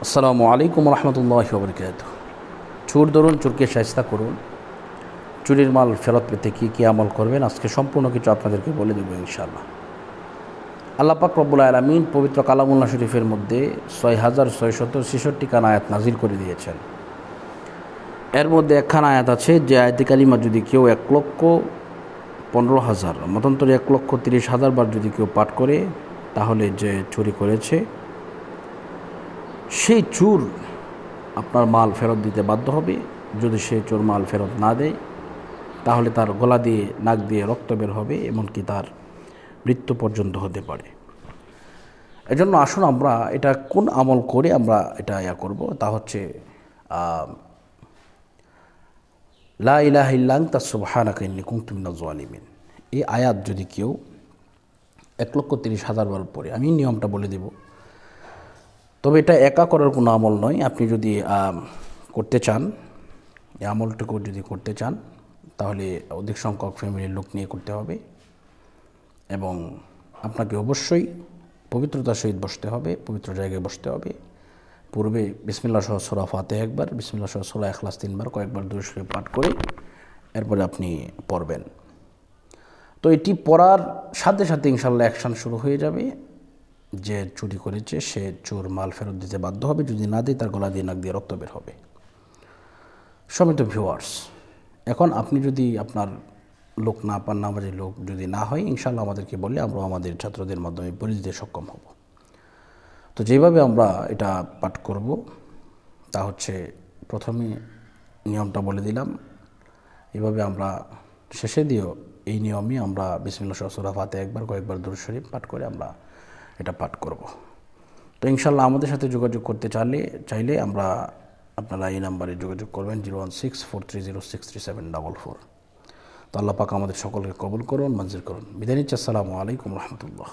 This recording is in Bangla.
আসসালামু আলাইকুম রহমতুল্লাহি ওয়া বারাকাতুহু। চোর ধরুন, চোরকে শায়েস্তা করুন। চুরির মাল ফেরত পেতে কী আমল করবেন আজকে সম্পূর্ণ কিছু আপনাদেরকে বলে দেবো ইনশাআল্লাহ। আল্লাহ পাক রব্বুল আলামিন পবিত্র কালামুল্লাহ শরীফের মধ্যে 6666 আয়াত নাজিল করে দিয়েছেন। এর মধ্যে একখানা আয়াত আছে যে আয়াতে কালিমা যদি কেউ 1,15,000 মতান্তরে 1,30,000 বার যদি কেউ পাঠ করে, তাহলে যে চুরি করেছে সেই চোর আপনার মাল ফেরত দিতে বাধ্য হবে। যদি সে চোর মাল ফেরত না দেয়, তাহলে তার গলা দিয়ে নাক দিয়ে রক্ত বের হবে, এমনকি তার মৃত্যু পর্যন্ত হতে পারে। এজন্য আসুন আমরা এটা কোন আমল করে আমরা এটা করব, তা হচ্ছে লা ইলাহা ইল্লা আনতা সুবহানাকা ইন্নী কুনতু মিনাজ জালিমিন। এই আয়াত যদি কেউ 1,30,000 বার পড়ে, আমি নিয়মটা বলে দেব। তবে এটা একা করার কোনো আমল নয়। আপনি যদি করতে চান, এই আমলটুকু যদি করতে চান, তাহলে অধিক সংখ্যক ফ্যামিলির লোক নিয়ে করতে হবে এবং আপনাকে অবশ্যই পবিত্রতার সহিত বসতে হবে, পবিত্র জায়গায় বসতে হবে। পূর্বে বিসমিল্লাহ সহ সূরা ফাতিহা একবার, বিসমিল্লাহ সহ সূরা ইখলাস 3 বার, কয়েকবার দুরূদ শরীফ পাঠ করে এরপরে আপনি পড়বেন। তো এটি পড়ার সাথে সাথে ইনশাআল্লাহ অ্যাকশান শুরু হয়ে যাবে। যে চুরি করেছে সে চোর মাল ফেরত দিতে বাধ্য হবে, যদি না দেয় তার গলা দিয়ে নাক দিয়ে রক্ত বের হবে। সম্মানিত ভিউয়ার্স, এখন আপনি যদি আপনার লোক না পান, নামাজি লোক যদি না হয়, ইনশাআল্লাহ আমাদেরকে বললে আমরা আমাদের ছাত্রদের মাধ্যমে বলে দিতে সক্ষম হব। তো যেভাবে আমরা এটা পাঠ করব তা হচ্ছে, প্রথমে নিয়মটা বলে দিলাম, এভাবে আমরা শেষে দিয়েও এই নিয়মে আমরা বিসমিল্লাহ সহ সূরা ফাতিহা একবার, কয়েকবার দুরূদ শরীফ পাঠ করে আমরা এটা পাঠ করব। তো ইনশাআল্লাহ আমাদের সাথে যোগাযোগ করতে চাইলে আপনারা এই নাম্বারে যোগাযোগ করবেন 01643063744। তো আল্লাহ পাক আমাদের সকলকে কবুল করুন, মঞ্জুর করুন। বিদায় নিচ্ছি। আসসালামু আলাইকুম রহমতুল্লাহ।